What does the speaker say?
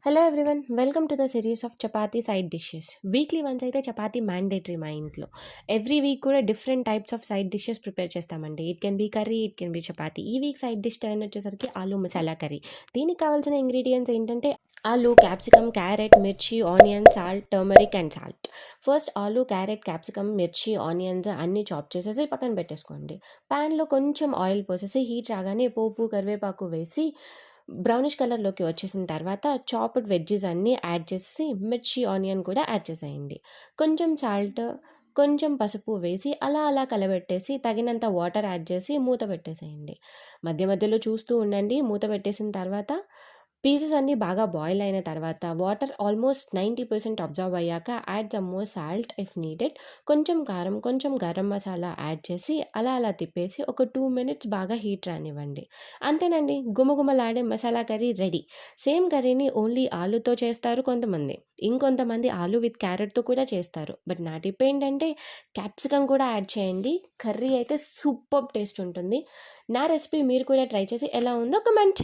Hello everyone, welcome to the series of chapati side dishes. Weekly once అయితే చపాతీ mandatory మా ఇంట్లో. ఎవ్రీ వీక్ కూడా different types of side dishes prepare చేస్తామండి. It can be curry, it can be chapati. ఈ week side dish turn వచ్చేసరికి aloo masala curry. దీనికి కావాల్సిన ఇంగ్రీడియంట్స్ ఏంటంటే ఆలూ, క్యాప్సికమ్, క్యారెట్, మిర్చి, onion, salt, turmeric and salt. First aloo, carrot, capsicum, మిర్చి, onions అన్నీ చాప్ చేసేసి పక్కన పెట్టేసుకోండి. ప్యాన్లో కొంచెం ఆయిల్ పోసేసి హీట్ రాగానే పోపు, కరివేపాకు వేసి బ్రౌనిష్ కలర్లోకి వచ్చేసిన తర్వాత చాప్డ్ వెజ్జెస్ అన్నీ యాడ్ చేసి మిర్చి, ఆనియన్ కూడా యాడ్ చేసేయండి. కొంచెం సాల్ట్, కొంచెం పసుపు వేసి అలా కలబెట్టేసి తగినంత వాటర్ యాడ్ చేసి మూత పెట్టేసేయండి. మధ్య మధ్యలో చూస్తూ ఉండండి. మూత పెట్టేసిన తర్వాత పీసెస్ అన్నీ బాగా బాయిల్ అయిన తర్వాత వాటర్ ఆల్మోస్ట్ 90% అబ్జర్వ్ అయ్యాక add some more salt if needed. కొంచెం కారం, కొంచెం గరం మసాలా యాడ్ చేసి అలా తిప్పేసి ఒక 2 minutes బాగా హీట్ రానివ్వండి. అంతేనండి, గుమగుమలాడే మసాలా కర్రీ రెడీ. సేమ్ కర్రీని ఓన్లీ ఆలూతో చేస్తారు కొంతమంది, ఇంకొంతమంది ఆలూ విత్ క్యారెట్తో కూడా చేస్తారు. బట్ నా టిప్ ఏంటంటే క్యాప్సికమ్ కూడా యాడ్ చేయండి. కర్రీ అయితే సూపర్ టేస్ట్ ఉంటుంది. నా రెసిపీ మీరు కూడా ట్రై చేసి ఎలా ఉందో కమెంట్.